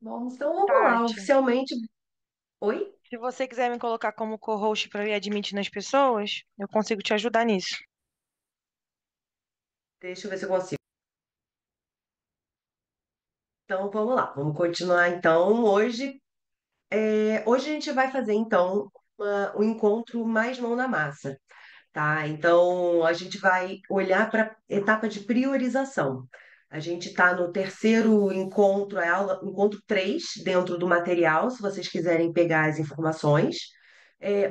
Bom, então vamos lá, Tati, oficialmente. Oi? se você quiser me colocar como co-host para ir admitindo as pessoas, eu consigo te ajudar nisso. Deixa eu ver se eu consigo. Então vamos lá, vamos continuar então. Hoje a gente vai fazer então um encontro mais mão na massa, tá? Então a gente vai olhar para a etapa de priorização. A gente está no terceiro encontro, é aula, encontro 3 dentro do material, se vocês quiserem pegar as informações.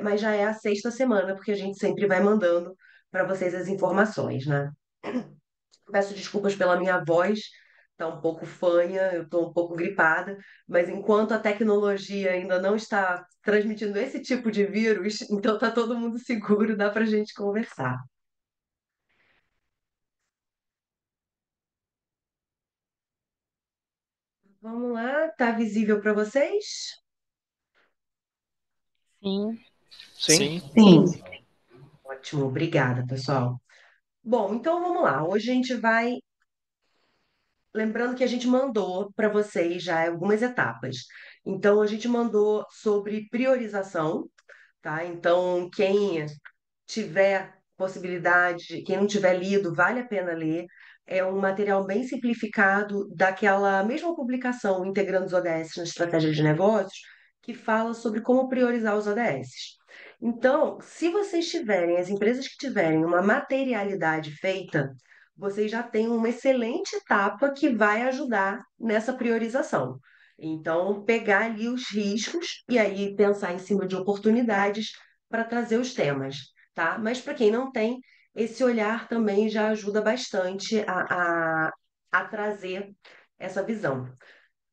Mas já é a sexta semana, porque a gente sempre vai mandando para vocês as informações, né? Peço desculpas pela minha voz, tá um pouco fanha, eu estou um pouco gripada, mas enquanto a tecnologia ainda não está transmitindo esse tipo de vírus, então tá todo mundo seguro, dá pra gente conversar. Vamos lá, tá visível para vocês? Sim. Sim, Sim. Ótimo, obrigada, pessoal. Bom, então vamos lá. Hoje a gente vai, lembrando que a gente mandou para vocês já algumas etapas. Então a gente mandou sobre priorização, tá? Então quem tiver possibilidade, quem não tiver lido, vale a pena ler. É um material bem simplificado daquela mesma publicação Integrando os ODS na Estratégia de Negócios, que fala sobre como priorizar os ODS. Então, se vocês tiverem, as empresas que tiverem uma materialidade feita, vocês já têm uma excelente etapa que vai ajudar nessa priorização. Então, pegar ali os riscos e aí pensar em cima de oportunidades para trazer os temas, tá? Mas para quem não tem, esse olhar também já ajuda bastante a trazer essa visão.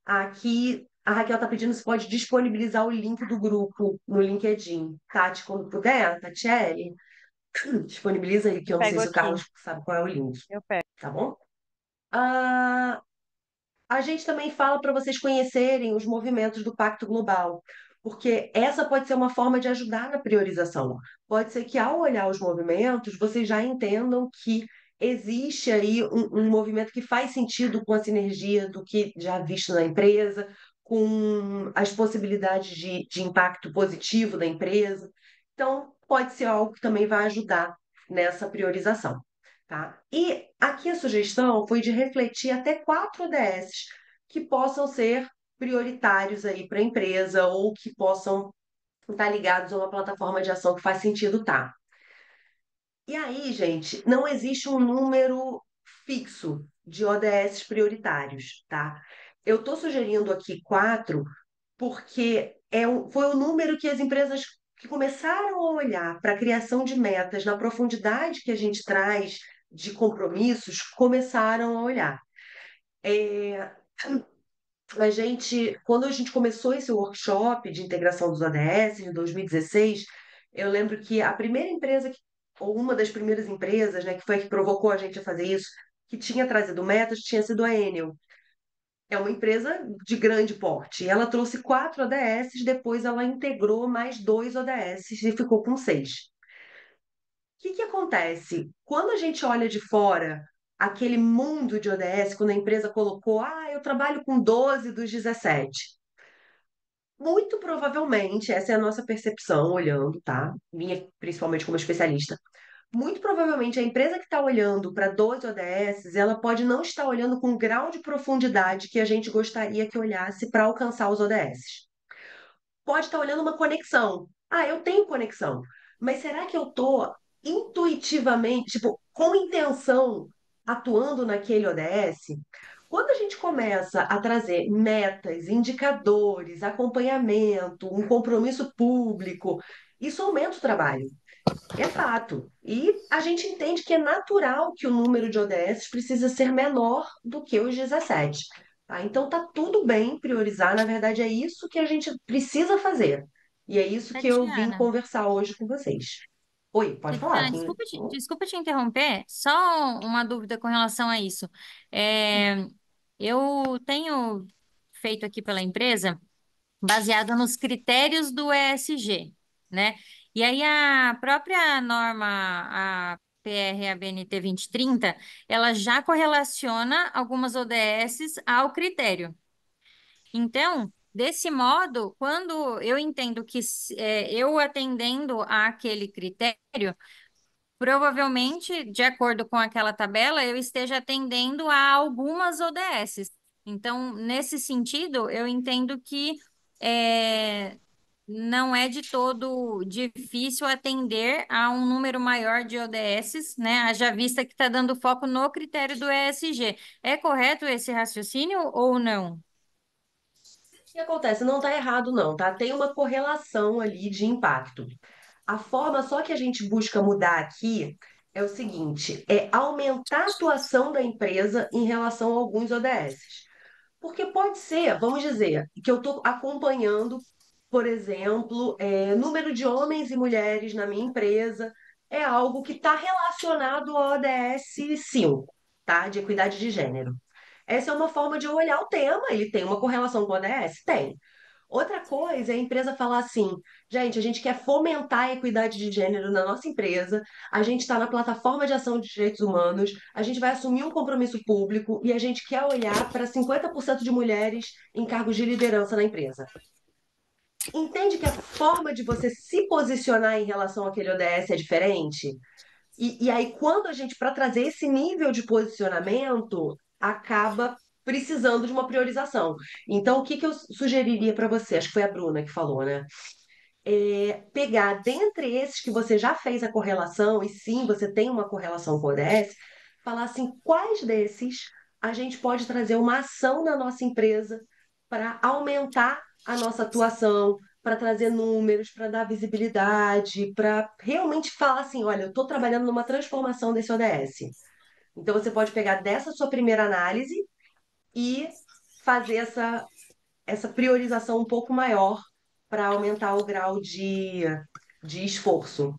Aqui, a Raquel está pedindo se pode disponibilizar o link do grupo no LinkedIn. Tati, quando puder, Tatiele, disponibiliza aí, que eu não sei Pego se o aqui. Carlos sabe qual é o link, Eu pego. tá bom? Ah, a gente também fala para vocês conhecerem os movimentos do Pacto Global, porque essa pode ser uma forma de ajudar na priorização. Pode ser que, ao olhar os movimentos, vocês já entendam que existe aí um movimento que faz sentido com a sinergia do que já visto na empresa, com as possibilidades de impacto positivo da empresa. Então, pode ser algo que também vai ajudar nessa priorização. Tá? E aqui a sugestão foi de refletir até 4 ODS que possam ser prioritários aí para a empresa ou que possam estar ligados a uma plataforma de ação que faz sentido tá. E aí, gente, não existe um número fixo de ODS prioritários, tá? Eu estou sugerindo aqui 4 porque foi o número que as empresas que começaram a olhar para a criação de metas na profundidade que a gente traz de compromissos, começaram a olhar. É, quando a gente começou esse workshop de integração dos ODS em 2016, eu lembro que a primeira empresa, ou uma das primeiras empresas, né, que foi a que provocou a gente a fazer isso, que tinha trazido metas, tinha sido a Enel. É uma empresa de grande porte. Ela trouxe 4 ODS, depois ela integrou mais 2 ODS e ficou com 6. O que que acontece? Quando a gente olha de fora aquele mundo de ODS, quando a empresa colocou, eu trabalho com 12 dos 17. Muito provavelmente, essa é a nossa percepção olhando, tá? Minha, principalmente como especialista. Muito provavelmente a empresa que está olhando para 12 ODS, ela pode não estar olhando com o grau de profundidade que a gente gostaria que olhasse para alcançar os ODS. Pode estar olhando uma conexão. Eu tenho conexão, mas será que eu estou intuitivamente, tipo, com intenção, atuando naquele ODS? Quando a gente começa a trazer metas, indicadores, acompanhamento, um compromisso público, isso aumenta o trabalho. É fato. E a gente entende que é natural que o número de ODS precisa ser menor do que os 17. Tá? Então tá tudo bem priorizar, na verdade é isso que a gente precisa fazer. E é isso que eu vim Tatiana. conversar hoje com vocês. Oi, pode falar. Tatiana, desculpa te interromper, só uma dúvida com relação a isso. É, eu tenho feito aqui pela empresa baseada nos critérios do ESG, né? E aí a própria norma, a PR-ABNT 2030, ela já correlaciona algumas ODS ao critério. Então, desse modo, quando eu entendo que eu atendendo àquele critério, provavelmente, de acordo com aquela tabela, eu esteja atendendo a algumas ODSs. Então, nesse sentido, eu entendo que é, não é de todo difícil atender a um número maior de ODSs, né? Haja vista que está dando foco no critério do ESG. É correto esse raciocínio ou não? O que acontece? Não está errado, não, tá? Tem uma correlação ali de impacto. A forma só que a gente busca mudar aqui é o seguinte: é aumentar a atuação da empresa em relação a alguns ODS. Porque pode ser, vamos dizer, que eu estou acompanhando, por exemplo, número de homens e mulheres na minha empresa, é algo que está relacionado ao ODS 5, tá? De equidade de gênero. Essa é uma forma de eu olhar o tema, ele tem uma correlação com o ODS? Tem. Outra coisa é a empresa falar assim: gente, a gente quer fomentar a equidade de gênero na nossa empresa, a gente está na plataforma de ação de direitos humanos, a gente vai assumir um compromisso público e a gente quer olhar para 50% de mulheres em cargos de liderança na empresa. Entende que a forma de você se posicionar em relação àquele ODS é diferente? E aí, quando a gente, para trazer esse nível de posicionamento, acaba precisando de uma priorização. Então, o que que eu sugeriria para você? Acho que foi a Bruna que falou, né? Pegar dentre esses que você já fez a correlação, e sim, você tem uma correlação com o ODS, falar assim, quais desses a gente pode trazer uma ação na nossa empresa para aumentar a nossa atuação, para trazer números, para dar visibilidade, para realmente falar assim, olha, eu estou trabalhando numa transformação desse ODS. Então, você pode pegar dessa sua primeira análise e fazer essa priorização um pouco maior para aumentar o grau de esforço.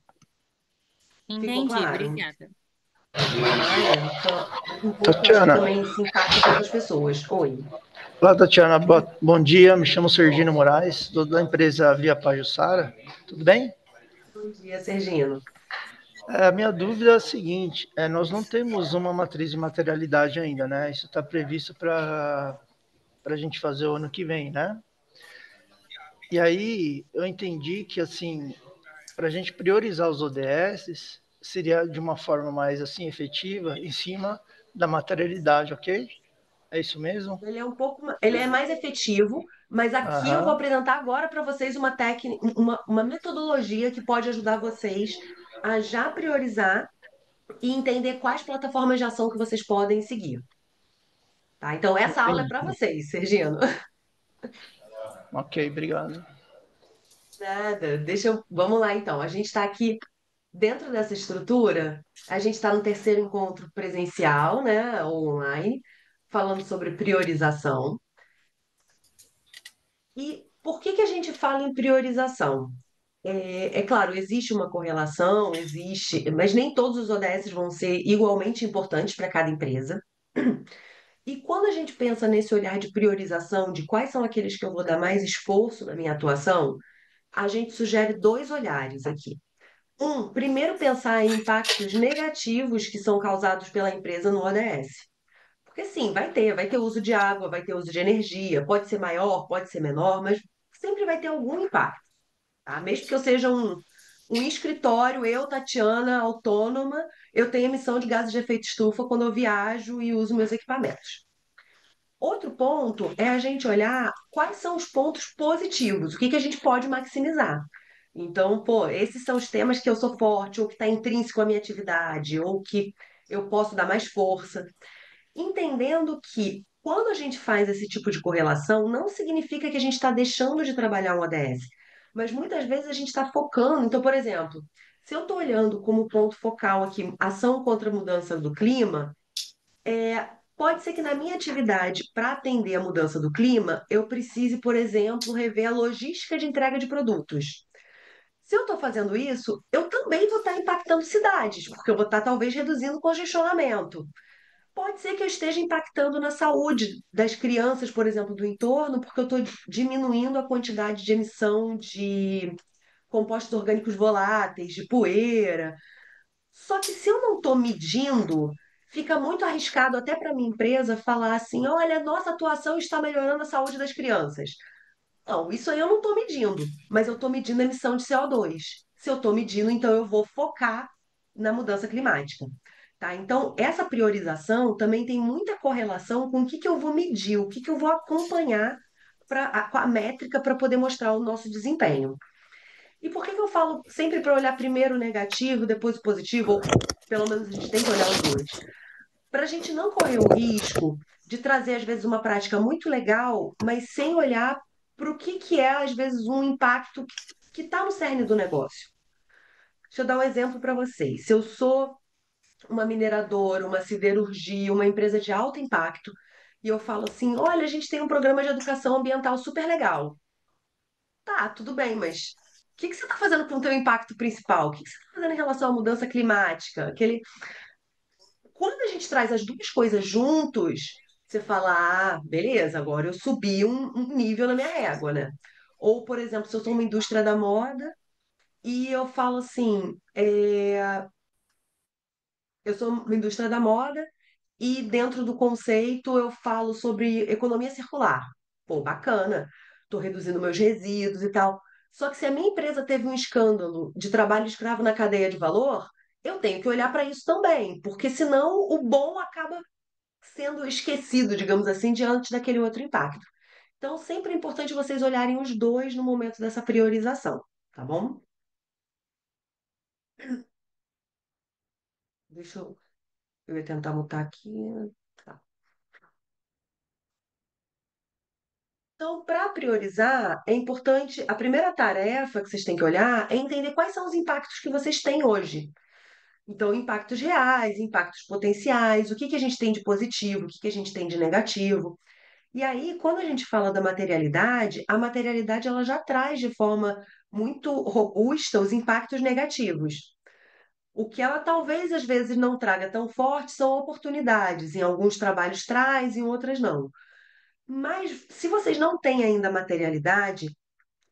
Ficou Entendi, claro? obrigada. Nada, só um ponto que eu acho que Tatiana, também se impacta com outras pessoas. Oi. olá Tatiana, bom dia, me chamo Sergino Moraes, sou da empresa Via Pajussara, tudo bem? Bom dia, Sergino. A minha dúvida é a seguinte, nós não temos uma matriz de materialidade ainda, né? Isso está previsto para a gente fazer o ano que vem, né? E aí eu entendi que, assim, para a gente priorizar os ODS, seria de uma forma mais, assim, efetiva, em cima da materialidade, ok? É isso mesmo? Ele é mais efetivo, mas aqui eu vou Aham, apresentar agora para vocês uma técnica, uma metodologia que pode ajudar vocês a já priorizar e entender quais plataformas de ação que vocês podem seguir, tá? Então, essa aula é para entendi. vocês, Sergino. Ok, obrigado. Nada, vamos lá então. A gente está aqui dentro dessa estrutura, a gente está no terceiro encontro presencial, né, ou online, falando sobre priorização. E por que que a gente fala em priorização? É claro, existe uma correlação, existe, mas nem todos os ODS vão ser igualmente importantes para cada empresa. E quando a gente pensa nesse olhar de priorização, de quais são aqueles que eu vou dar mais esforço na minha atuação, a gente sugere dois olhares aqui. Primeiro pensar em impactos negativos que são causados pela empresa no ODS. Porque sim, vai ter uso de água, vai ter uso de energia, pode ser maior, pode ser menor, mas sempre vai ter algum impacto, tá? Mesmo que eu seja um escritório, eu, Tatiana, autônoma, eu tenho emissão de gases de efeito estufa quando eu viajo e uso meus equipamentos. Outro ponto é a gente olhar quais são os pontos positivos, o que que a gente pode maximizar. Então, pô, esses são os temas que eu sou forte, ou que está intrínseco à minha atividade, ou que eu posso dar mais força. Entendendo que quando a gente faz esse tipo de correlação, não significa que a gente está deixando de trabalhar um ODS, mas muitas vezes a gente está focando. Então, por exemplo, se eu estou olhando como ponto focal aqui ação contra a mudança do clima, pode ser que na minha atividade, para atender a mudança do clima, eu precise, por exemplo, rever a logística de entrega de produtos. Se eu estou fazendo isso, eu também vou estar impactando cidades, porque eu vou estar talvez reduzindo o congestionamento. Pode ser que eu esteja impactando na saúde das crianças, por exemplo, do entorno, porque eu estou diminuindo a quantidade de emissão de compostos orgânicos voláteis, de poeira. Só que se eu não estou medindo, fica muito arriscado até para minha empresa falar assim: olha, nossa atuação está melhorando a saúde das crianças. Não, isso aí eu não estou medindo, mas eu estou medindo a emissão de CO2. Se eu estou medindo, então eu vou focar na mudança climática. Tá? Então, essa priorização também tem muita correlação com o que eu vou medir, o que eu vou acompanhar com a métrica para poder mostrar o nosso desempenho. E por que eu falo sempre para olhar primeiro o negativo, depois o positivo, ou pelo menos a gente tem que olhar os dois? Para a gente não correr o risco de trazer, às vezes, uma prática muito legal, mas sem olhar para o que é, às vezes, um impacto que está no cerne do negócio. Deixa eu dar um exemplo para vocês. Se eu sou uma mineradora, uma siderurgia, uma empresa de alto impacto, e eu falo assim: olha, a gente tem um programa de educação ambiental super legal. Tá, tudo bem, mas o que você está fazendo com o teu impacto principal? O que você está fazendo em relação à mudança climática? Quando a gente traz as duas coisas juntos, você fala, ah, beleza, agora eu subi um nível na minha régua, né? Ou, por exemplo, se eu sou uma indústria da moda e eu falo assim, eu sou uma indústria da moda e dentro do conceito eu falo sobre economia circular. Pô, bacana, estou reduzindo meus resíduos e tal. Só que se a minha empresa teve um escândalo de trabalho escravo na cadeia de valor, eu tenho que olhar para isso também, porque senão o bom acaba sendo esquecido, digamos assim, diante daquele outro impacto. Então, sempre é importante vocês olharem os dois no momento dessa priorização, tá bom? Deixa eu ia tentar mutar aqui. Tá. Então, para priorizar, é importante, a primeira tarefa que vocês têm que olhar é entender quais são os impactos que vocês têm hoje. Então, impactos reais, impactos potenciais, o que que a gente tem de positivo, o que que a gente tem de negativo. E aí, quando a gente fala da materialidade, a materialidade ela já traz de forma muito robusta os impactos negativos. O que ela talvez às vezes não traga tão forte são oportunidades. Em alguns trabalhos traz, em outras não. Mas se vocês não têm ainda materialidade,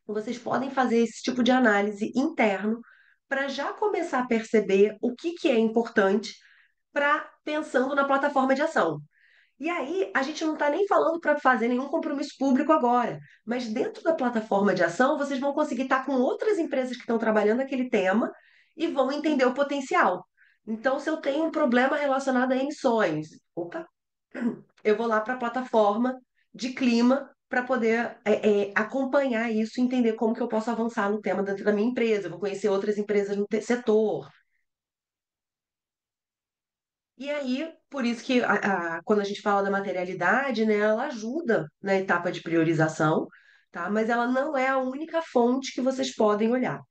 vocês podem fazer esse tipo de análise interno para já começar a perceber o que é importante para pensando na plataforma de ação. E aí, a gente não está nem falando para fazer nenhum compromisso público agora, mas dentro da plataforma de ação, vocês vão conseguir estar com outras empresas que estão trabalhando aquele tema e vão entender o potencial. Então, se eu tenho um problema relacionado a emissões, opa, eu vou lá para a plataforma de clima para poder acompanhar isso e entender como que eu posso avançar no tema dentro da minha empresa. Eu vou conhecer outras empresas no setor. E aí, por isso que quando a gente fala da materialidade, né, ela ajuda na etapa de priorização, tá? Mas ela não é a única fonte que vocês podem olhar.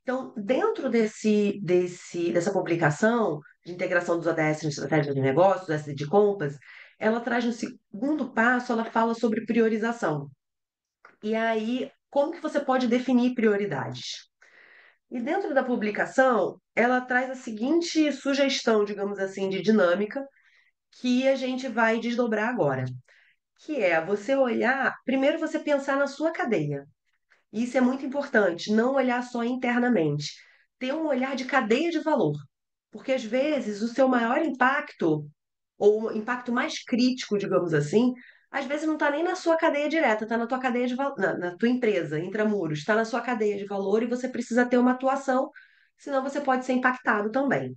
Então, dentro dessa publicação de integração dos ODS na estratégia de negócios, essa de Compass, ela traz no segundo passo, ela fala sobre priorização. E aí, como que você pode definir prioridades? E dentro da publicação, ela traz a seguinte sugestão, digamos assim, de dinâmica que a gente vai desdobrar agora, que é você olhar, primeiro você pensar na sua cadeia. Isso é muito importante, não olhar só internamente, ter um olhar de cadeia de valor, porque às vezes o seu maior impacto, ou o impacto mais crítico, digamos assim, às vezes não está nem na sua cadeia direta, está na tua cadeia de na tua empresa, intramuros, está na sua cadeia de valor e você precisa ter uma atuação, senão você pode ser impactado também.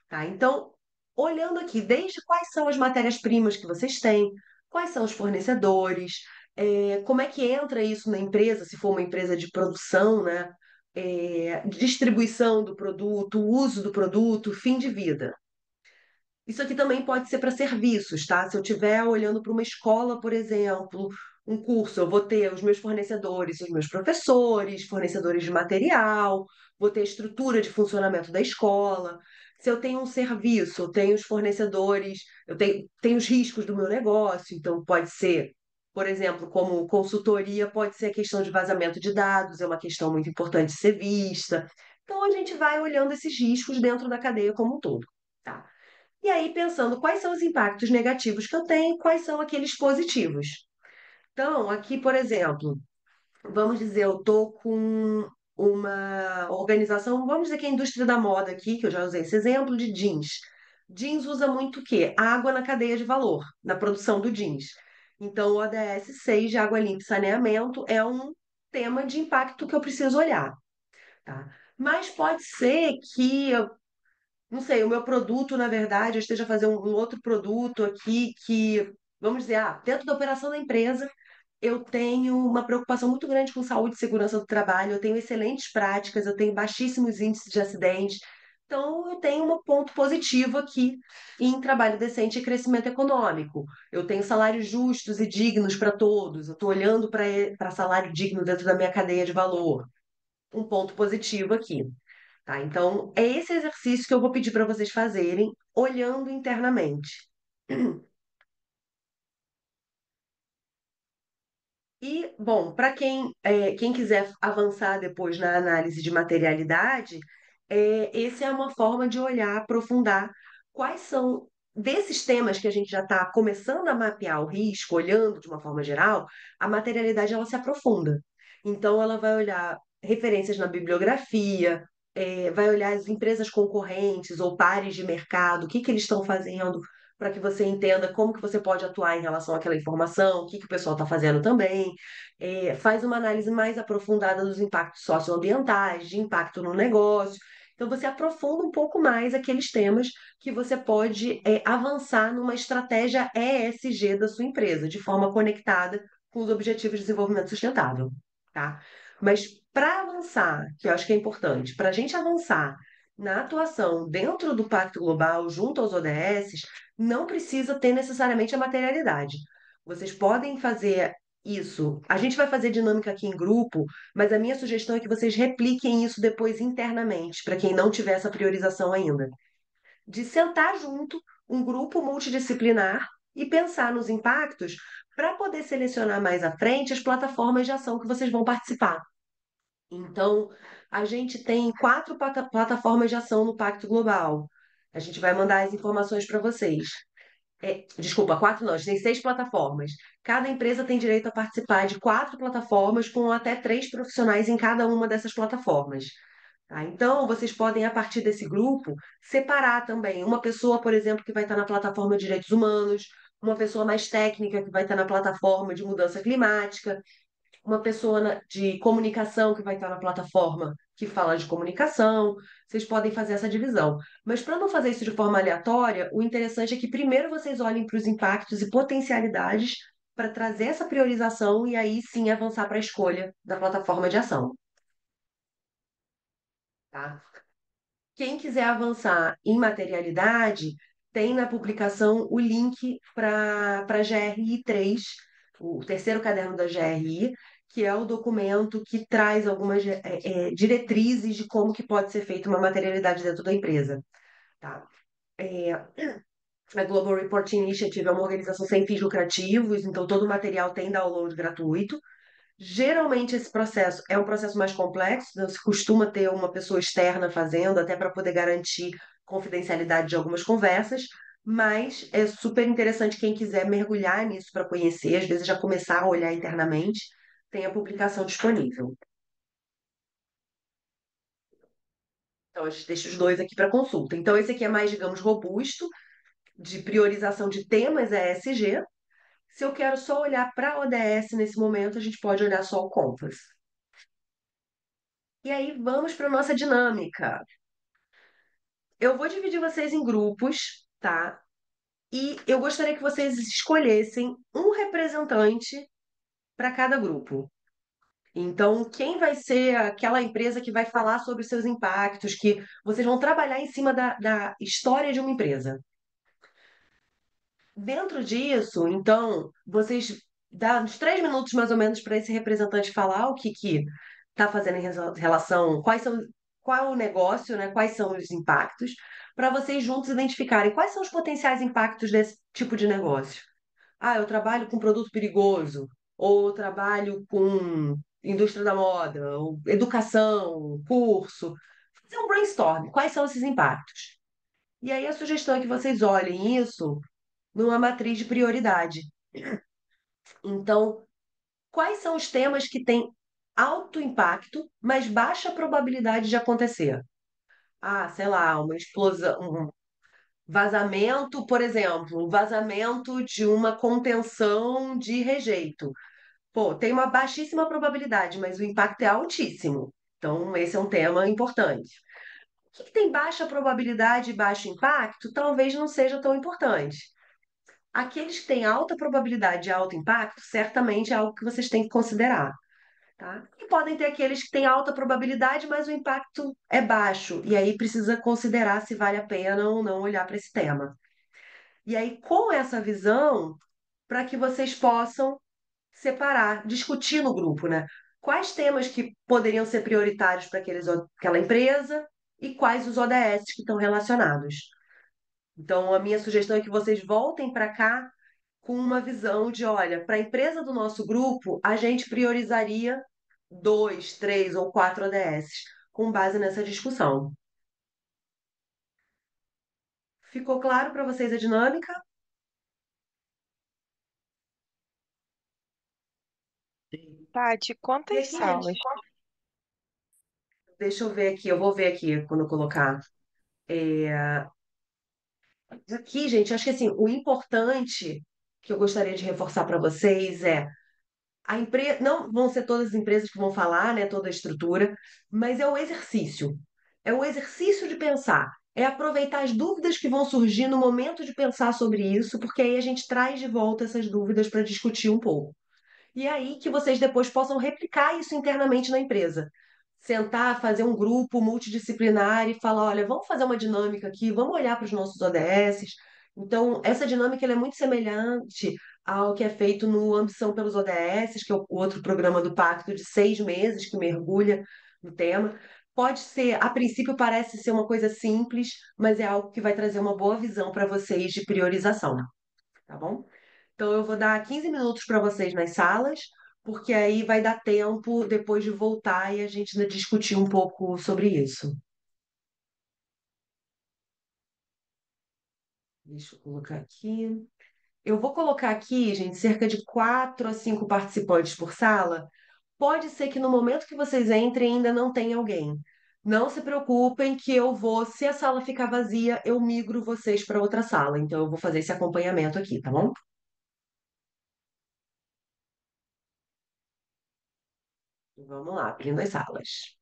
Tá? Então, olhando aqui, desde quais são as matérias-primas que vocês têm, quais são os fornecedores, como é que entra isso na empresa, se for uma empresa de produção, né? Distribuição do produto, uso do produto, fim de vida. Isso aqui também pode ser para serviços, tá? Se eu estiver olhando para uma escola, por exemplo, um curso, eu vou ter os meus fornecedores, os meus professores, fornecedores de material, vou ter a estrutura de funcionamento da escola. Se eu tenho um serviço, eu tenho os fornecedores, tenho os riscos do meu negócio, então pode ser, por exemplo, como consultoria, pode ser a questão de vazamento de dados, é uma questão muito importante de ser vista. Então a gente vai olhando esses riscos dentro da cadeia como um todo, tá? E aí, pensando quais são os impactos negativos que eu tenho, quais são aqueles positivos. Então, aqui, por exemplo, vamos dizer, eu estou com uma organização, vamos dizer que é a indústria da moda aqui, que eu já usei esse exemplo, de jeans. Jeans usa muito o quê? Água na cadeia de valor, na produção do jeans. Então, o ODS 6 de água limpa e saneamento é um tema de impacto que eu preciso olhar, tá? Mas pode ser que, não sei, o meu produto, na verdade, eu esteja fazendo um outro produto aqui que, vamos dizer, dentro da operação da empresa, eu tenho uma preocupação muito grande com saúde e segurança do trabalho, eu tenho excelentes práticas, eu tenho baixíssimos índices de acidentes. Então, eu tenho um ponto positivo aqui em trabalho decente e crescimento econômico. Eu tenho salários justos e dignos para todos, eu estou olhando para salário digno dentro da minha cadeia de valor. Um ponto positivo aqui. Tá? Então, é esse exercício que eu vou pedir para vocês fazerem, olhando internamente. E, bom, para quem quiser avançar depois na análise de materialidade, essa é uma forma de olhar, aprofundar quais são, desses temas que a gente já está começando a mapear o risco, olhando de uma forma geral, a materialidade ela se aprofunda. Então, ela vai olhar referências na bibliografia, vai olhar as empresas concorrentes ou pares de mercado, o que que eles estão fazendo para que você entenda como que você pode atuar em relação àquela informação, o que que o pessoal está fazendo também. Faz uma análise mais aprofundada dos impactos socioambientais, de impacto no negócio. Então, você aprofunda um pouco mais aqueles temas que você pode avançar numa estratégia ESG da sua empresa, de forma conectada com os Objetivos de Desenvolvimento Sustentável, tá? Mas para avançar, que eu acho que é importante, para a gente avançar na atuação dentro do Pacto Global, junto aos ODS, não precisa ter necessariamente a materialidade. Vocês podem fazer isso. A gente vai fazer dinâmica aqui em grupo, mas a minha sugestão é que vocês repliquem isso depois internamente, para quem não tiver essa priorização ainda. De sentar junto, um grupo multidisciplinar, e pensar nos impactos para poder selecionar mais à frente as plataformas de ação que vocês vão participar. Então, a gente tem 4 plataformas de ação no Pacto Global. A gente vai mandar as informações para vocês. Desculpa, 4 não, a gente tem 6 plataformas. Cada empresa tem direito a participar de 4 plataformas, com até 3 profissionais em cada uma dessas plataformas. Tá? Então, vocês podem, a partir desse grupo, separar também uma pessoa, por exemplo, que vai estar na plataforma de direitos humanos, uma pessoa mais técnica que vai estar na plataforma de mudança climática, uma pessoa de comunicação que vai estar na plataforma que fala de comunicação. Vocês podem fazer essa divisão. Mas para não fazer isso de forma aleatória, o interessante é que primeiro vocês olhem para os impactos e potencialidades para trazer essa priorização e aí sim avançar para a escolha da plataforma de ação. Tá? Quem quiser avançar em materialidade, tem na publicação o link para a GRI 3, o terceiro caderno da GRI, que é o documento que traz algumas diretrizes de como que pode ser feita uma materialidade dentro da empresa. Tá? É, a Global Reporting Initiative é uma organização sem fins lucrativos, então todo o material tem download gratuito. Geralmente esse processo é um processo mais complexo, então se costuma ter uma pessoa externa fazendo, até para poder garantir confidencialidade de algumas conversas, mas é super interessante quem quiser mergulhar nisso para conhecer, às vezes já começar a olhar internamente, tem a publicação disponível. Então, a gente deixa os dois aqui para consulta. Então, esse aqui é mais, digamos, robusto, de priorização de temas ESG. Se eu quero só olhar para a ODS nesse momento, a gente pode olhar só o Compass. E aí, vamos para a nossa dinâmica. Eu vou dividir vocês em grupos, tá? E eu gostaria que vocês escolhessem um representante para cada grupo. Então, quem vai ser aquela empresa que vai falar sobre os seus impactos, que vocês vão trabalhar em cima da história de uma empresa? Dentro disso, então, vocês dá uns 3 minutos mais ou menos para esse representante falar o que está fazendo em relação, qual é o negócio, né? Quais são os impactos, para vocês juntos identificarem quais são os potenciais impactos desse tipo de negócio. Eu trabalho com produto perigoso, ou eu trabalho com indústria da moda, ou educação, curso. Fazer um brainstorm, quais são esses impactos? E aí a sugestão é que vocês olhem isso numa matriz de prioridade. Então, quais são os temas que têm alto impacto, mas baixa probabilidade de acontecer? Sei lá, uma explosão, Vazamento, por exemplo, vazamento de uma contenção de rejeito. Pô, tem uma baixíssima probabilidade, mas o impacto é altíssimo. Então, esse é um tema importante. O que tem baixa probabilidade e baixo impacto, talvez não seja tão importante. Aqueles que têm alta probabilidade e alto impacto, certamente é algo que vocês têm que considerar, tá? E podem ter aqueles que têm alta probabilidade, mas o impacto é baixo, e aí precisa considerar se vale a pena ou não olhar para esse tema. E aí, com essa visão, para que vocês possam separar, discutir no grupo, né? Quais temas que poderiam ser prioritários para aquela empresa e quais os ODS que estão relacionados. Então, a minha sugestão é que vocês voltem para cá com uma visão de, olha, para a empresa do nosso grupo, a gente priorizaria dois, três ou quatro ODS, com base nessa discussão. Ficou claro para vocês a dinâmica? Tati, E quantas aqui, gente, salas? deixa eu ver aqui, eu vou ver aqui quando eu colocar. Aqui, gente, acho que assim, o importante que eu gostaria de reforçar para vocês é a empresa, não vão ser todas as empresas que vão falar, né, toda a estrutura, mas é o exercício. É o exercício de pensar, é aproveitar as dúvidas que vão surgir no momento de pensar sobre isso, porque aí a gente traz de volta essas dúvidas para discutir um pouco. E aí que vocês depois possam replicar isso internamente na empresa. Sentar, fazer um grupo multidisciplinar e falar, olha, vamos fazer uma dinâmica aqui, vamos olhar para os nossos ODS. Então, essa dinâmica ela é muito semelhante ao que é feito no Ambição pelos ODS, que é o outro programa do Pacto de 6 meses que mergulha no tema. Pode ser, a princípio parece ser uma coisa simples, mas é algo que vai trazer uma boa visão para vocês de priorização, tá bom? Então, eu vou dar 15 minutos para vocês nas salas, porque aí vai dar tempo depois de voltar e a gente ainda discutir um pouco sobre isso. Deixa eu colocar aqui. Eu vou colocar aqui, gente, cerca de 4 a 5 participantes por sala. Pode ser que no momento que vocês entrem ainda não tenha alguém. Não se preocupem que eu vou, se a sala ficar vazia, eu migro vocês para outra sala. Então, eu vou fazer esse acompanhamento aqui, tá bom? Vamos lá, abrindo as salas.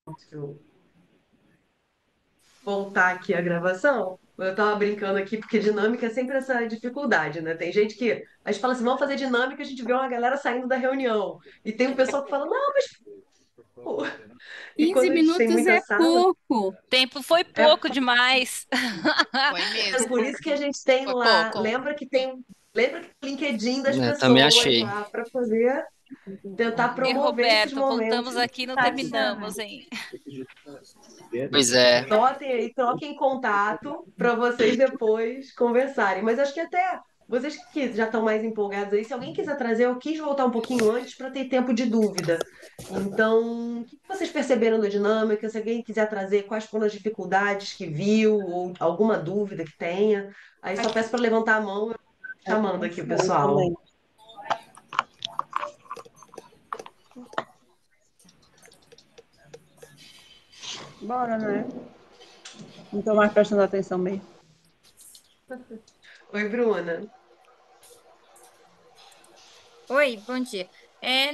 Deixa eu voltar aqui a gravação. Eu tava brincando aqui, porque dinâmica é sempre essa dificuldade, né? Tem gente que. A gente fala assim, vamos fazer dinâmica, a gente vê uma galera saindo da reunião. E tem um pessoal que fala, não, mas. Pô. E 15 quando a gente tem minutos muita é sala, pouco. Tempo foi é pouco demais. Foi mesmo. por isso que a gente tem Foi lá. pouco. Lembra que o LinkedIn das Também pessoas achei. lá para poder tentar E promover esses Roberto, momentos voltamos de aqui e não satisfação. terminamos, hein? Pois é. Anotem aí, troquem contato para vocês depois conversarem. Mas acho que até vocês que já estão mais empolgados aí, se alguém quiser trazer, eu quis voltar um pouquinho antes para ter tempo de dúvida. Então, o que vocês perceberam da dinâmica? Se alguém quiser trazer quais foram as dificuldades que viu, ou alguma dúvida que tenha, aí só peço para levantar a mão, eu tô chamando aqui o pessoal. Bora, né? Não tô mais prestando atenção mesmo. Oi, Bruna. Oi, bom dia.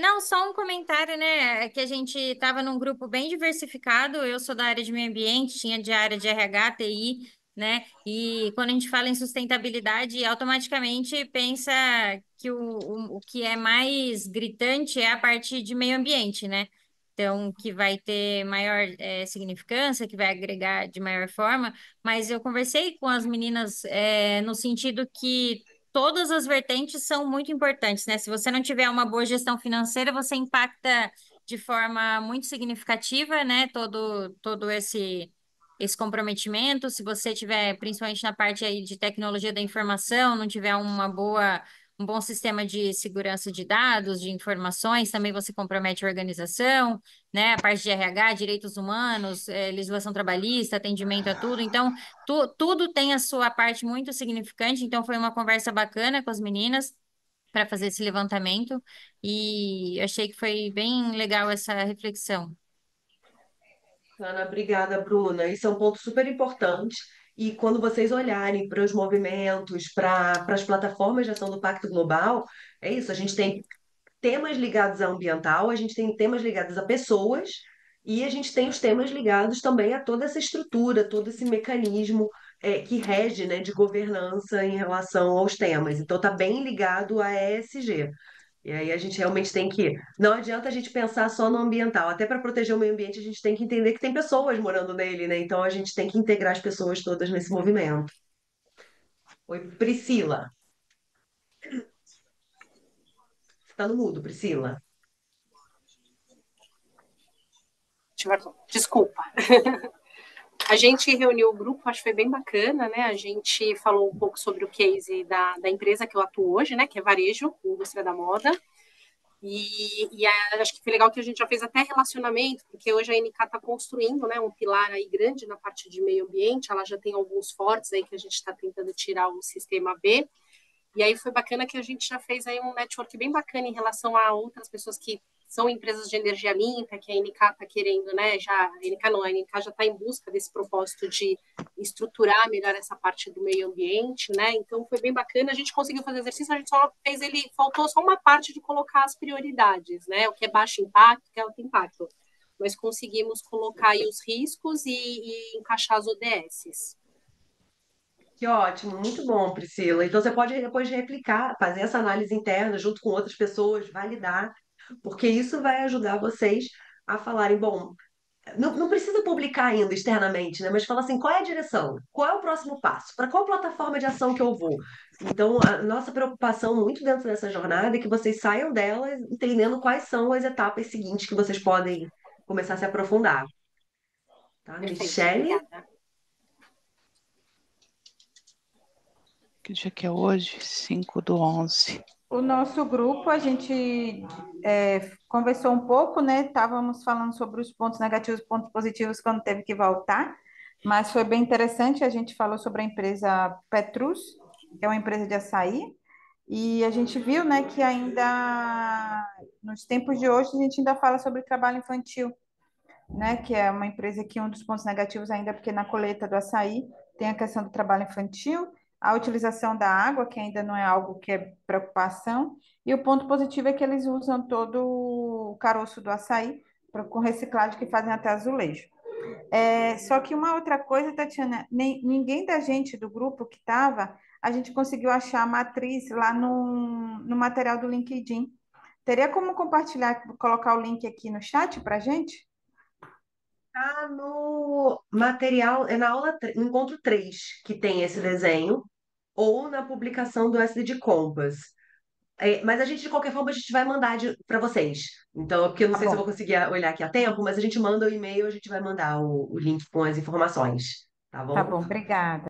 Não, só um comentário, né? É que a gente estava num grupo bem diversificado. Eu sou da área de meio ambiente, tinha de área de RH, TI, né? E quando a gente fala em sustentabilidade, automaticamente pensa que o que é mais gritante é a parte de meio ambiente, né? Então, que vai ter maior significância, que vai agregar de maior forma. Mas eu conversei com as meninas no sentido que todas as vertentes são muito importantes, né? Se você não tiver uma boa gestão financeira, você impacta de forma muito significativa, né? Todo esse comprometimento. Se você tiver, principalmente na parte aí de tecnologia da informação, não tiver um bom sistema de segurança de dados, de informações, também você compromete a organização, né? A parte de RH, direitos humanos, legislação trabalhista, atendimento a tudo. Então, tudo tem a sua parte muito significante, então foi uma conversa bacana com as meninas para fazer esse levantamento e achei que foi bem legal essa reflexão. Ana, obrigada, Bruna. Isso é um ponto super importante. E quando vocês olharem para os movimentos, para as plataformas de ação do Pacto Global, é isso. A gente tem temas ligados ao ambiental, a gente tem temas ligados a pessoas e a gente tem os temas ligados também a toda essa estrutura, todo esse mecanismo que rege, né, de governança em relação aos temas. Então, está bem ligado à ESG. E aí a gente realmente tem que. Não adianta a gente pensar só no ambiental. Até para proteger o meio ambiente, a gente tem que entender que tem pessoas morando nele, né? Então a gente tem que integrar as pessoas todas nesse movimento. Oi, Priscila. Você está no mudo, Priscila. Desculpa. A gente reuniu o grupo, acho que foi bem bacana, né? A gente falou um pouco sobre o case da empresa que eu atuo hoje, né? Que é Varejo, indústria da moda. Acho que foi legal que a gente já fez até relacionamento, porque hoje a NK está construindo, né, um pilar aí grande na parte de meio ambiente, ela já tem alguns fortes aí que a gente está tentando tirar o sistema B, e aí foi bacana que a gente já fez aí um network bem bacana em relação a outras pessoas que são empresas de energia limpa, que a NK está querendo, né? A NK já está em busca desse propósito de estruturar melhor essa parte do meio ambiente, né? Então foi bem bacana, a gente conseguiu fazer exercício, a gente só fez ele, faltou só uma parte de colocar as prioridades, né? O que é baixo impacto, o que é alto impacto. Mas conseguimos colocar aí os riscos e encaixar as ODSs. Que ótimo, muito bom, Priscila. Então você pode depois replicar, fazer essa análise interna junto com outras pessoas, validar, porque isso vai ajudar vocês a falarem, bom, não precisa publicar ainda externamente, né? Mas fala assim, qual é a direção? Qual é o próximo passo? Para qual plataforma de ação que eu vou? Então, a nossa preocupação muito dentro dessa jornada é que vocês saiam dela entendendo quais são as etapas seguintes que vocês podem começar a se aprofundar. Tá? Perfeito, Michele? obrigada. Que dia que é hoje? 5/11. O nosso grupo, a gente conversou um pouco, né? Estávamos falando sobre os pontos negativos e pontos positivos quando teve que voltar, mas foi bem interessante. A gente falou sobre a empresa Petrus, que é uma empresa de açaí, e a gente viu, né, que ainda nos tempos de hoje a gente ainda fala sobre trabalho infantil, né? Que é uma empresa que um dos pontos negativos ainda é porque na colheita do açaí tem a questão do trabalho infantil, a utilização da água, que ainda não é algo que é preocupação, e o ponto positivo é que eles usam todo o caroço do açaí com reciclagem que fazem até azulejo. Só que uma outra coisa, Tatiana, ninguém da gente do grupo que estava, a gente conseguiu achar a matriz lá no material do LinkedIn. Teria como compartilhar, colocar o link aqui no chat para gente? Tá no material, é na aula, no encontro 3 que tem esse desenho, ou na publicação do SD Compass. Mas a gente, de qualquer forma, a gente vai mandar para vocês. Então, porque eu não Tá sei se eu bom, vou conseguir olhar aqui a tempo, mas a gente manda o e-mail, a gente vai mandar o link com as informações, tá tá bom? bom, obrigada.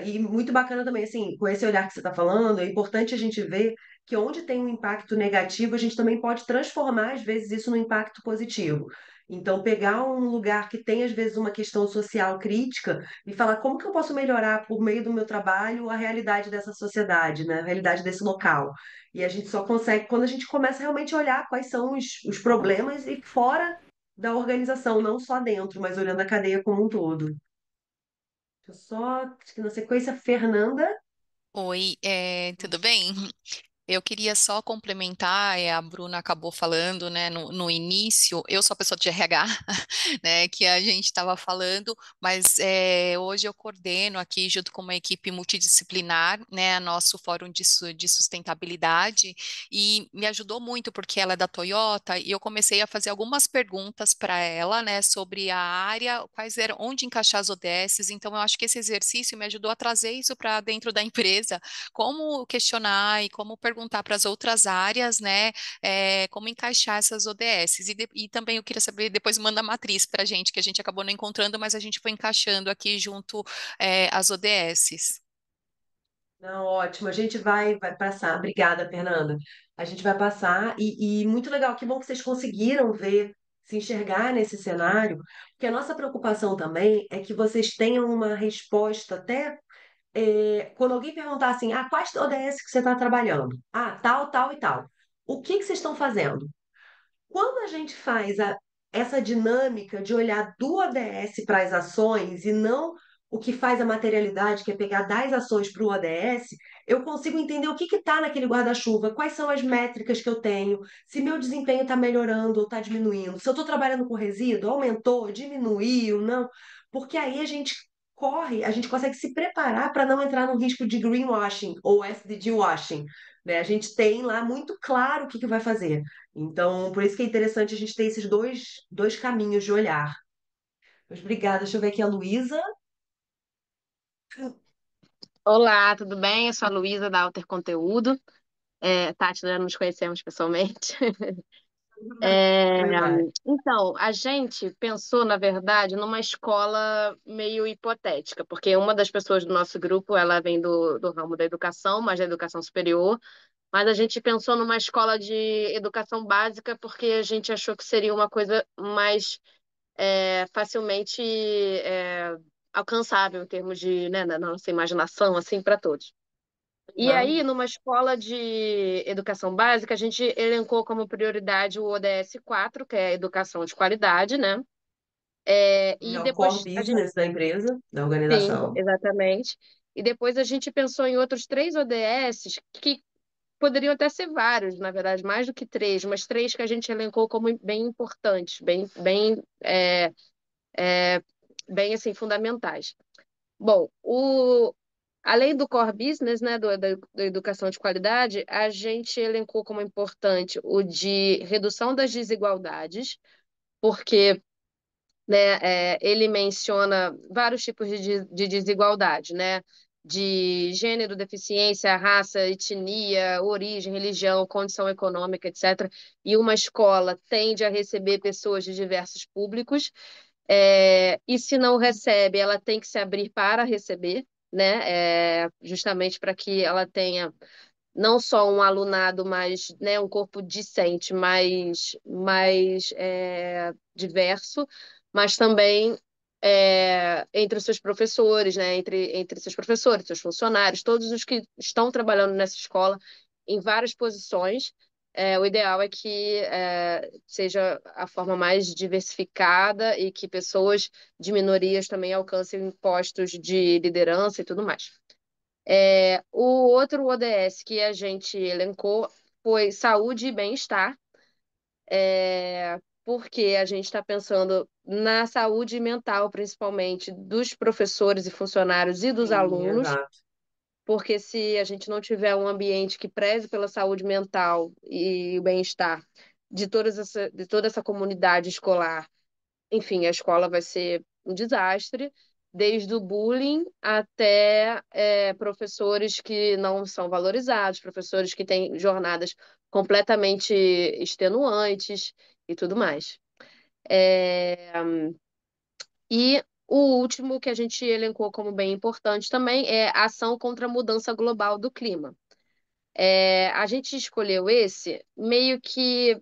E muito bacana também, assim, com esse olhar que você está falando, é importante a gente ver que onde tem um impacto negativo, a gente também pode transformar, às vezes, isso num impacto positivo. Então, pegar um lugar que tem, às vezes, uma questão social crítica e falar como que eu posso melhorar, por meio do meu trabalho, a realidade dessa sociedade, né? A realidade desse local. E a gente só consegue quando a gente começa realmente a olhar quais são os problemas e fora da organização, não só dentro, mas olhando a cadeia como um todo. Deixa eu só, acho que na sequência, Fernanda. Oi, tudo bem? Eu queria só complementar, a Bruna acabou falando, né, no início, eu sou a pessoa de RH, né, que a gente estava falando, mas hoje eu coordeno aqui, junto com uma equipe multidisciplinar, né, nosso fórum de sustentabilidade, e me ajudou muito, porque ela é da Toyota, e eu comecei a fazer algumas perguntas para ela, né, sobre a área, quais eram, onde encaixar as ODSs, então eu acho que esse exercício me ajudou a trazer isso para dentro da empresa, como questionar e como perguntar para as outras áreas, né, como encaixar essas ODSs. E também eu queria saber, depois manda a matriz para a gente, que a gente acabou não encontrando, mas a gente foi encaixando aqui junto as ODSs. Não, ótimo. A gente vai passar. Obrigada, Fernanda. A gente vai passar e muito legal. Que bom que vocês conseguiram ver, se enxergar nesse cenário, porque a nossa preocupação também é que vocês tenham uma resposta até quando alguém perguntar assim, quais ODS que você está trabalhando? Tal, tal e tal. O que que vocês estão fazendo? Quando a gente faz essa dinâmica de olhar do ODS para as ações e não o que faz a materialidade, que é pegar das ações para o ODS, eu consigo entender o que está naquele guarda-chuva, quais são as métricas que eu tenho, se meu desempenho está melhorando ou está diminuindo, se eu estou trabalhando com resíduo, aumentou, diminuiu, não, porque aí a gente corre, a gente consegue se preparar para não entrar no risco de greenwashing ou SDG washing, né? A gente tem lá muito claro o que vai fazer. Então, por isso que é interessante a gente ter esses dois caminhos de olhar. Mas obrigada, deixa eu ver aqui a Luísa. Olá, tudo bem? Eu sou a Luísa da Alter Conteúdo. Tati, já nos conhecemos pessoalmente. É, Oi, Mari. então, a gente pensou, na verdade, numa escola meio hipotética, porque uma das pessoas do nosso grupo, ela vem do ramo da educação, mas da educação superior, mas a gente pensou numa escola de educação básica porque a gente achou que seria uma coisa mais facilmente alcançável em termos de, né, na nossa imaginação, assim, para todos. E aí, Uhum. numa escola de educação básica, a gente elencou como prioridade o ODS 4, que é a educação de qualidade, né? É E o core depois a gente, business da empresa, da sim, organização. exatamente. E depois a gente pensou em outros três ODS que poderiam até ser vários, na verdade, mais do que três, mas três que a gente elencou como bem importantes, bem assim, fundamentais. Bom, além do core business, né, da educação de qualidade, a gente elencou como importante o de redução das desigualdades, porque, né, ele menciona vários tipos de desigualdade, né, de gênero, deficiência, raça, etnia, origem, religião, condição econômica, etc. E uma escola tende a receber pessoas de diversos públicos, e se não recebe, ela tem que se abrir para receber, né? Justamente para que ela tenha não só um alunado mais, né, um corpo discente, mais diverso, mas também entre os seus professores, né? Entre seus professores, seus funcionários, todos os que estão trabalhando nessa escola em várias posições. O ideal é que seja a forma mais diversificada e que pessoas de minorias também alcancem postos de liderança e tudo mais. O outro ODS que a gente elencou foi saúde e bem-estar, porque a gente está pensando na saúde mental, principalmente dos professores e funcionários e dos Sim, alunos, exato. porque se a gente não tiver um ambiente que preze pela saúde mental e o bem-estar de toda essa comunidade escolar, enfim, a escola vai ser um desastre, desde o bullying até professores que não são valorizados, professores que têm jornadas completamente extenuantes e tudo mais. É, E o último que a gente elencou como bem importante também é a ação contra a mudança global do clima. A gente escolheu esse meio que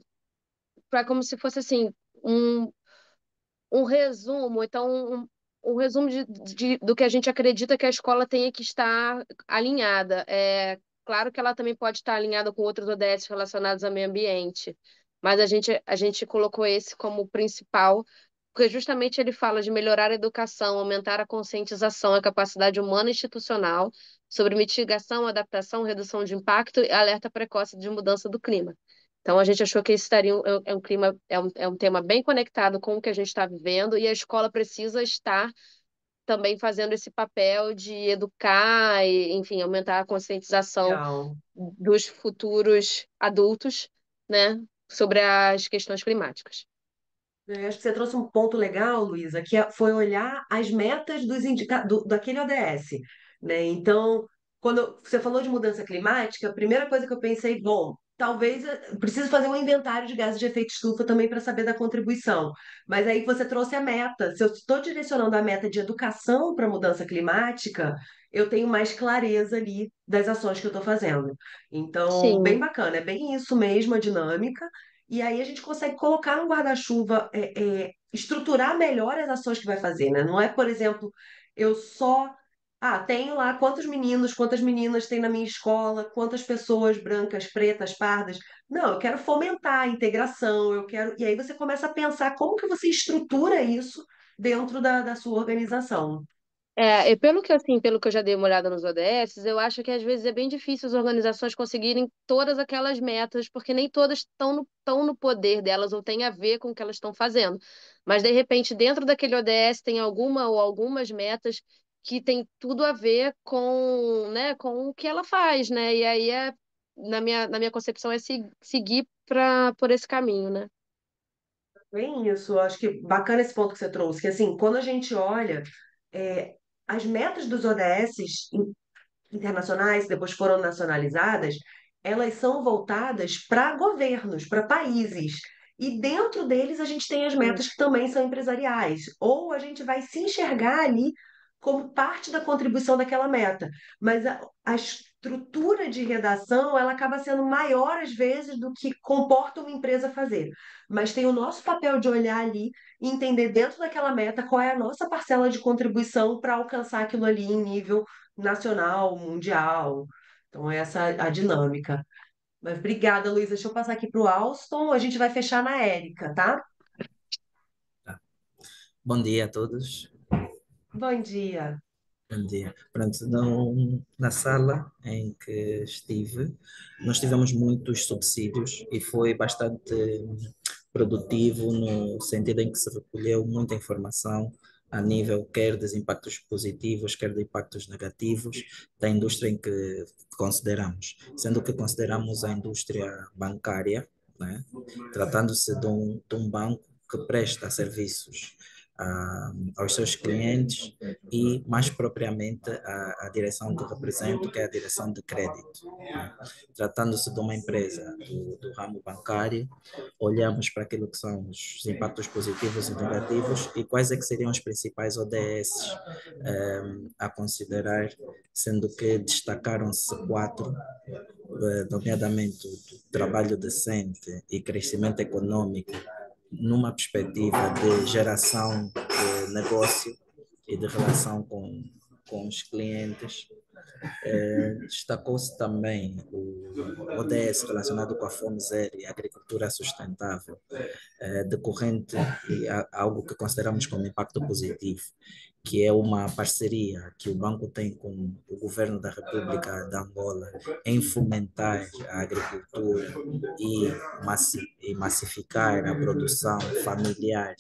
para como se fosse assim um um resumo, um resumo do que a gente acredita que a escola tenha que estar alinhada. Claro que ela também pode estar alinhada com outros ODS relacionados ao meio ambiente, mas a gente colocou esse como principal, porque justamente ele fala de melhorar a educação, aumentar a conscientização, a capacidade humana e institucional sobre mitigação, adaptação, redução de impacto e alerta precoce de mudança do clima. Então, a gente achou que esse estaria um clima, é um tema bem conectado com o que a gente está vivendo, e a escola precisa estar também fazendo esse papel de educar e, enfim, aumentar a conscientização Legal. dos futuros adultos, né, sobre as questões climáticas. Eu acho que você trouxe um ponto legal, Luísa, foi olhar as metas daquele ODS, né? Então, quando você falou de mudança climática, a primeira coisa que eu pensei, bom, talvez preciso fazer um inventário de gases de efeito estufa também para saber da contribuição. Mas aí você trouxe a meta. Se eu estou direcionando a meta de educação para mudança climática, eu tenho mais clareza ali das ações que eu estou fazendo. Então, bem Sim, bacana, é bem isso mesmo, a dinâmica. E aí a gente consegue colocar no guarda-chuva, estruturar melhor as ações que vai fazer, né? Não é, por exemplo, eu só Ah, tenho lá quantos meninos, quantas meninas tem na minha escola, quantas pessoas brancas, pretas, pardas. Não, eu quero fomentar a integração, eu quero. E aí você começa a pensar como que você estrutura isso dentro da sua organização. E pelo que assim, pelo que eu já dei uma olhada nos ODS, eu acho que às vezes é bem difícil as organizações conseguirem todas aquelas metas, porque nem todas estão no poder delas ou têm a ver com o que elas estão fazendo. Mas de repente, dentro daquele ODS tem alguma ou algumas metas que tem tudo a ver com, né, com o que ela faz, né? E aí na minha concepção é seguir por esse caminho, né? Bem isso, eu acho que bacana esse ponto que você trouxe, que assim, quando a gente olha é, as metas dos ODS internacionais, que depois foram nacionalizadas, elas são voltadas para governos, para países. E dentro deles a gente tem as Sim. metas que também são empresariais. Ou a gente vai se enxergar ali como parte da contribuição daquela meta. Mas a estrutura de redação, ela acaba sendo maior às vezes do que comporta uma empresa fazer. Mas tem o nosso papel de olhar ali e entender dentro daquela meta qual é a nossa parcela de contribuição para alcançar aquilo ali em nível nacional, mundial. Então, essa é a dinâmica. Mas obrigada, Luísa. Deixa eu passar aqui para o Alston. A gente vai fechar na Érica, tá? Tá. Bom dia a todos. Bom dia. Bom dia. Pronto, na sala em que estive, nós tivemos muitos subsídios e foi bastante produtivo no sentido em que se recolheu muita informação a nível quer dos impactos positivos, quer de impactos negativos da indústria em que consideramos, sendo que consideramos a indústria bancária, né? Tratando-se de um banco que presta serviços aos seus clientes e, mais propriamente, a direção que represento, que é a direção de crédito, né? Tratando-se de uma empresa do ramo bancário, olhamos para aquilo que são os impactos positivos e negativos e quais é que seriam os principais ODS a considerar, sendo que destacaram-se quatro, nomeadamente o trabalho decente e crescimento econômico numa perspectiva de geração de negócio e de relação com os clientes. Destacou-se também o ODS relacionado com a fome zero e a agricultura sustentável, decorrente de algo que consideramos como impacto positivo, que é uma parceria que o banco tem com o governo da República de Angola em fomentar a agricultura e massificar a produção familiar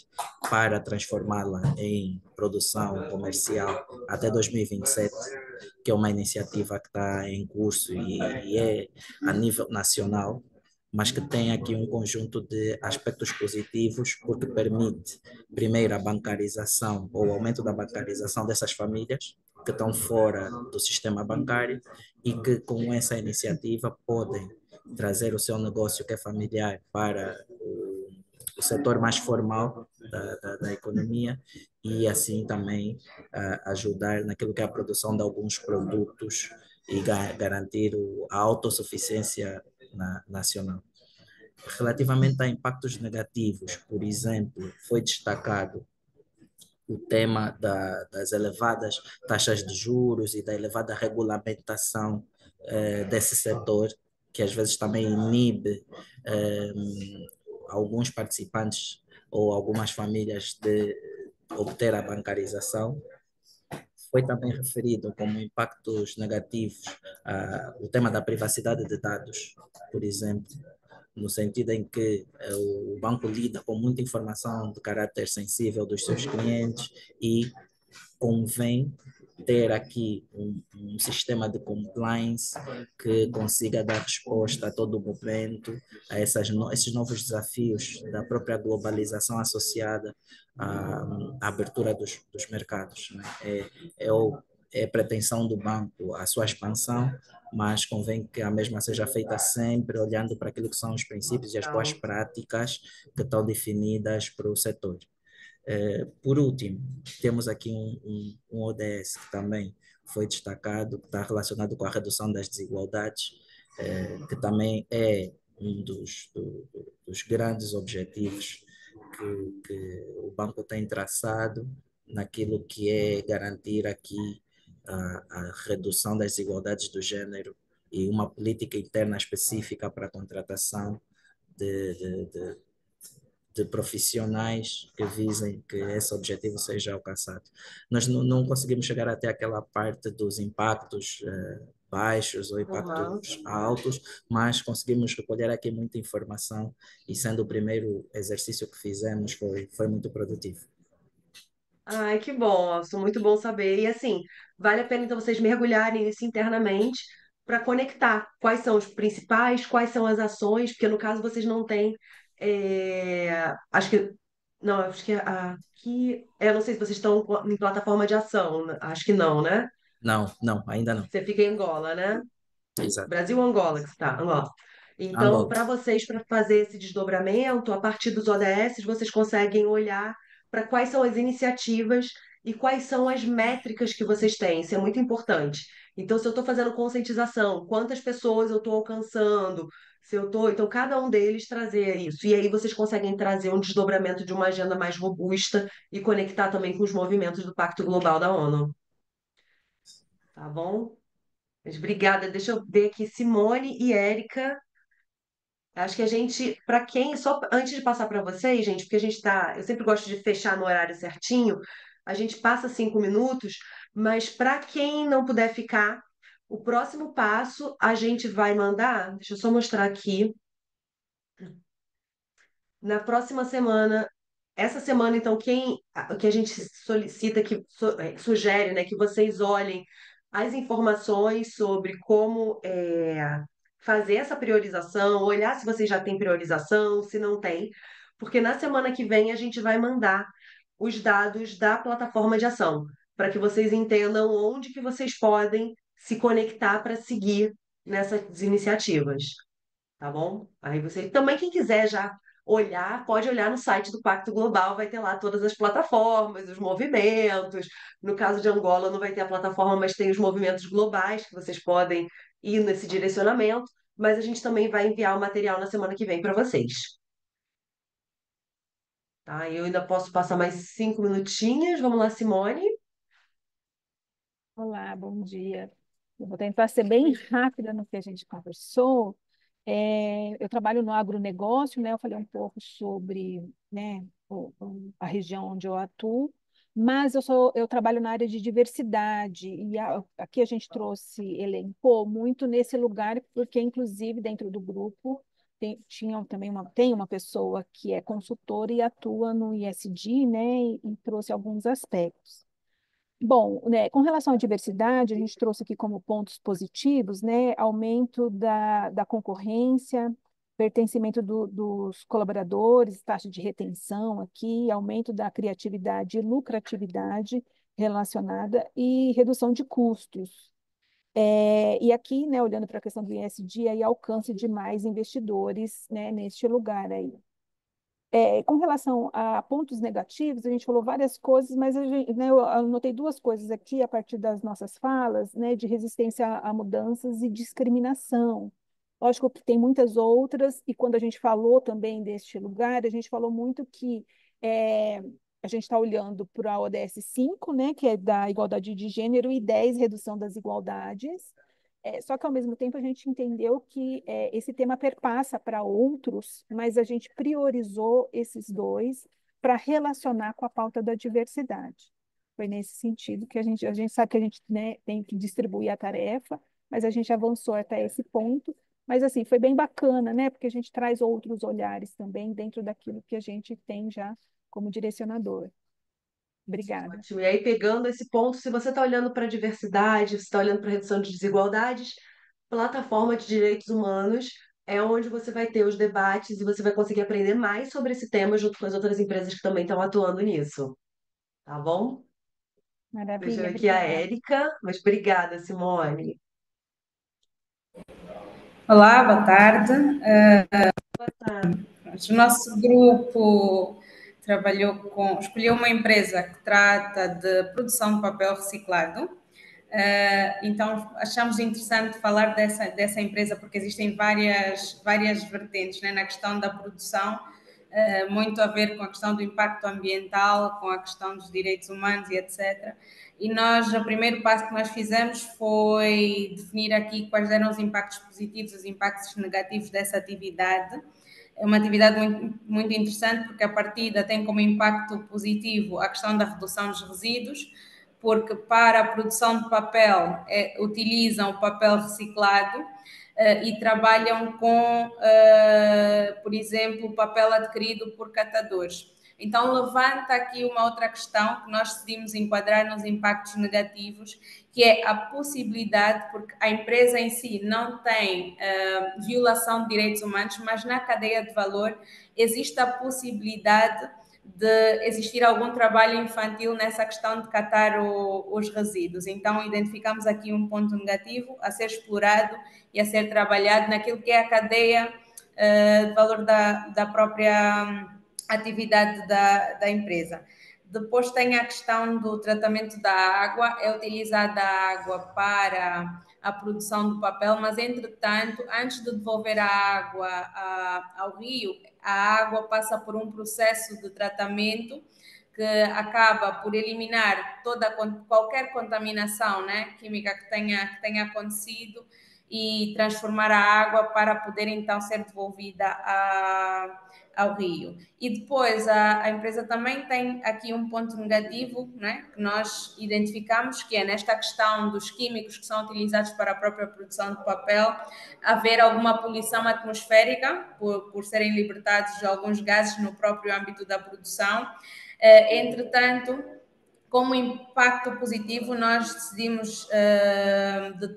para transformá-la em produção comercial até 2027, que é uma iniciativa que está em curso e é a nível nacional, mas que tem aqui um conjunto de aspectos positivos, porque permite, primeiro, a bancarização ou o aumento da bancarização dessas famílias que estão fora do sistema bancário e que, com essa iniciativa, podem trazer o seu negócio que é familiar para o setor mais formal da economia e, assim, também ajudar naquilo que é a produção de alguns produtos e garantir a autossuficiência nacional. Relativamente a impactos negativos, por exemplo, foi destacado o tema das elevadas taxas de juros e da elevada regulamentação desse setor, que às vezes também inibe eh, alguns participantes ou algumas famílias de obter a bancarização. Foi também referido como impactos negativos o tema da privacidade de dados, por exemplo, no sentido em que o banco lida com muita informação de caráter sensível dos seus clientes e convém ter aqui um sistema de compliance que consiga dar resposta a todo momento a esses novos desafios da própria globalização associada à abertura dos mercados, né? É, o, é a pretensão do banco a sua expansão, mas convém que a mesma seja feita sempre olhando para aquilo que são os princípios e as boas práticas que estão definidas para o setor. Por último, temos aqui um ODS que também foi destacado, que está relacionado com a redução das desigualdades, que também é um dos grandes objetivos que o banco tem traçado naquilo que é garantir aqui a redução das desigualdades do género e uma política interna específica para a contratação de, de, de, de profissionais que visem que esse objetivo seja alcançado. Nós não conseguimos chegar até aquela parte dos impactos baixos ou impactos altos, mas conseguimos recolher aqui muita informação e sendo o primeiro exercício que fizemos foi muito produtivo. Ai, que bom, isso muito bom saber. E assim, vale a pena então vocês mergulharem nisso internamente para conectar quais são os principais, quais são as ações, porque no caso vocês não têm. Acho que. Não, acho que aqui. Eu não sei se vocês estão em plataforma de ação, né? Acho que não, né? Não, ainda não. Você fica em Angola, né? Exato. Brasil ou Angola que você está? Angola. Então, Angola. para vocês, para fazer esse desdobramento, a partir dos ODS, vocês conseguem olhar para quais são as iniciativas e quais são as métricas que vocês têm. Isso é muito importante. Então, se eu estou fazendo conscientização, quantas pessoas eu estou alcançando, se eu estou. Então, cada um deles trazer isso. E aí vocês conseguem trazer um desdobramento de uma agenda mais robusta e conectar também com os movimentos do Pacto Global da ONU. Tá bom? Mas obrigada. Deixa eu ver aqui, Simone e Érica. Acho que a gente, para quem, só antes de passar para vocês, gente, porque a gente tá, eu sempre gosto de fechar no horário certinho, a gente passa 5 minutos, mas para quem não puder ficar, o próximo passo a gente vai mandar, deixa eu só mostrar aqui, na próxima semana, essa semana, então, o que a gente solicita, sugere, né, que vocês olhem as informações sobre como fazer essa priorização, olhar se vocês já têm priorização, se não tem, porque na semana que vem a gente vai mandar os dados da plataforma de ação, para que vocês entendam onde que vocês podem se conectar para seguir nessas iniciativas, tá bom? Aí você também, quem quiser já olhar, pode olhar no site do Pacto Global, vai ter lá todas as plataformas, os movimentos. No caso de Angola, não vai ter a plataforma, mas tem os movimentos globais que vocês podem ir nesse direcionamento. Mas a gente também vai enviar o material na semana que vem para vocês. Tá? Eu ainda posso passar mais 5 minutinhos. Vamos lá, Simone. Olá, bom dia. Eu vou tentar ser bem rápida no que a gente conversou. Eu trabalho no agronegócio, né? Eu falei um pouco sobre, né, a região onde eu atuo, mas eu trabalho na área de diversidade e aqui a gente elencou muito nesse lugar, porque inclusive dentro do grupo tem uma pessoa que é consultora e atua no ISD, né? E trouxe alguns aspectos. Bom, né, com relação à diversidade, a gente trouxe aqui como pontos positivos, né, aumento da concorrência, pertencimento dos colaboradores, taxa de retenção aqui, aumento da criatividade e lucratividade relacionada e redução de custos. E aqui, né, olhando para a questão do ISD, aí alcance de mais investidores, né, neste lugar aí. Com relação a pontos negativos, a gente falou várias coisas, mas né, eu anotei duas coisas aqui a partir das nossas falas, né, de resistência a mudanças e discriminação. Lógico que tem muitas outras, e quando a gente falou também deste lugar, a gente falou muito que a gente está olhando para a ODS 5, né, que é da igualdade de gênero, e 10, redução das desigualdades. Só que, ao mesmo tempo, a gente entendeu que esse tema perpassa para outros, mas a gente priorizou esses dois para relacionar com a pauta da diversidade. Foi nesse sentido que a gente sabe que a gente, né, tem que distribuir a tarefa, mas a gente avançou até esse ponto. Mas, assim, foi bem bacana, né? Porque a gente traz outros olhares também dentro daquilo que a gente tem já como direcionador. Obrigada. Ótimo. E aí, pegando esse ponto, se você está olhando para a diversidade, se está olhando para a redução de desigualdades, plataforma de direitos humanos é onde você vai ter os debates e você vai conseguir aprender mais sobre esse tema junto com as outras empresas que também estão atuando nisso. Tá bom? Deixa eu Maravilha, ver aqui a obrigada. Érica, mas obrigada, Simone. Olá, boa tarde. Boa tarde. O nosso grupo escolheu uma empresa que trata de produção de papel reciclado. Então, achamos interessante falar dessa empresa porque existem várias vertentes, né, na questão da produção muito a ver com a questão do impacto ambiental, com a questão dos direitos humanos e etc. E nós, o primeiro passo que nós fizemos foi definir aqui quais eram os impactos positivos e os impactos negativos dessa atividade. É uma atividade muito, muito interessante porque a partida tem como impacto positivo a questão da redução dos resíduos, porque para a produção de papel utilizam o papel reciclado e trabalham com, por exemplo, o papel adquirido por catadores. Então, levanta aqui uma outra questão que nós decidimos enquadrar nos impactos negativos, que é a possibilidade, porque a empresa em si não tem violação de direitos humanos, mas na cadeia de valor existe a possibilidade de existir algum trabalho infantil nessa questão de catar os resíduos. Então, identificamos aqui um ponto negativo a ser explorado e a ser trabalhado naquilo que é a cadeia de valor da própria atividade da empresa. Depois tem a questão do tratamento da água, é utilizada a água para a produção do papel, mas entretanto, antes de devolver a água ao rio, a água passa por um processo de tratamento que acaba por eliminar qualquer contaminação, né, química que tenha acontecido e transformar a água para poder então ser devolvida ao rio. E depois a empresa também tem aqui um ponto negativo, né, que nós identificamos, que é nesta questão dos químicos que são utilizados para a própria produção de papel, haver alguma poluição atmosférica por serem libertados alguns gases no próprio âmbito da produção. Entretanto, como impacto positivo, nós decidimos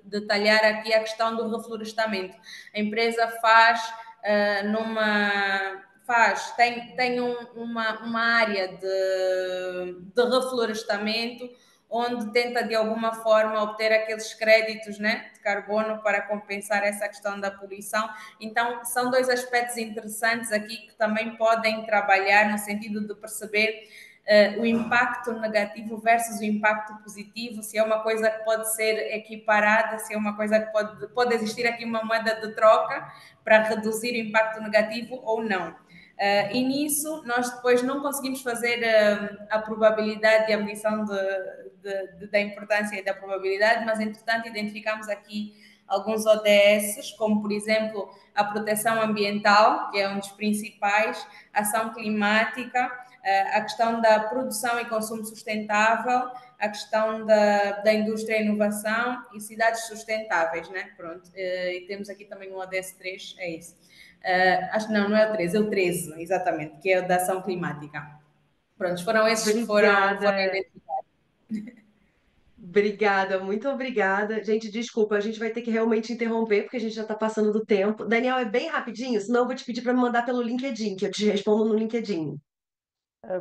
detalhar aqui a questão do reflorestamento. A empresa tem uma área de reflorestamento onde tenta de alguma forma obter aqueles créditos, né, de carbono para compensar essa questão da poluição. Então, são dois aspectos interessantes aqui que também podem trabalhar no sentido de perceber o impacto negativo versus o impacto positivo, se é uma coisa que pode ser equiparada, se é uma coisa que pode existir aqui uma moeda de troca para reduzir o impacto negativo ou não. E nisso nós depois não conseguimos fazer a probabilidade e a medição da importância e da probabilidade, mas entretanto identificamos aqui alguns ODS, como por exemplo a proteção ambiental, que é um dos principais, ação climática, a questão da produção e consumo sustentável, a questão da indústria e inovação e cidades sustentáveis, né? Pronto, e temos aqui também um ODS 3, é isso. Acho que não é o 13, é o 13, exatamente, que é o da ação climática. Pronto, foram esses que foram identificados. Obrigada, muito obrigada. Gente, desculpa, a gente vai ter que realmente interromper, porque a gente já está passando do tempo. Daniel, é bem rapidinho, senão eu vou te pedir para me mandar pelo LinkedIn, que eu te respondo no LinkedIn,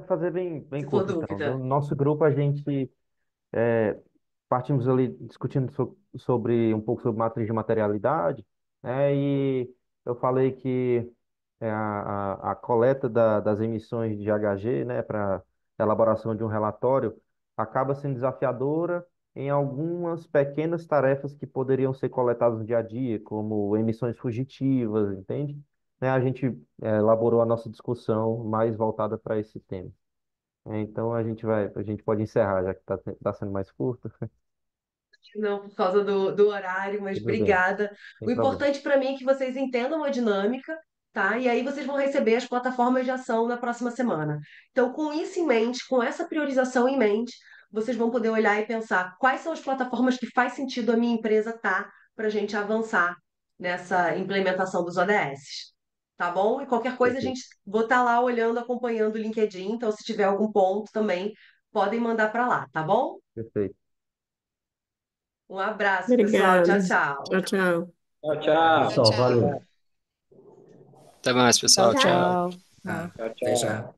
Fazer bem se for curto, então. dúvida. No nosso grupo, a gente partimos ali discutindo sobre um pouco sobre matriz de materialidade, né? E eu falei que a coleta das emissões de GHG, né, para elaboração de um relatório, acaba sendo desafiadora em algumas pequenas tarefas que poderiam ser coletadas no dia a dia, como emissões fugitivas, entende? Né, a gente elaborou a nossa discussão mais voltada para esse tema. Então a gente pode encerrar, já que está sendo mais curto. Não, por causa do horário, mas Tudo bem, obrigada. sem O problema. importante para mim é que vocês entendam a dinâmica, tá? E aí vocês vão receber as plataformas de ação na próxima semana. Então, com isso em mente, com essa priorização em mente, vocês vão poder olhar e pensar quais são as plataformas que faz sentido a minha empresa estar para a gente avançar nessa implementação dos ODS. Tá bom? E qualquer coisa a Perfeito. gente vou estar lá olhando, acompanhando o LinkedIn. Então, se tiver algum ponto também, podem mandar para lá, tá bom? Perfeito. Um abraço, pessoal. Obrigada. Tchau, tchau. Tchau, tchau. Tchau, Tchau, tchau. Tchau, pessoal, valeu. tchau. Até mais, Tchau, pessoal. Tchau. tchau. Ah, até já.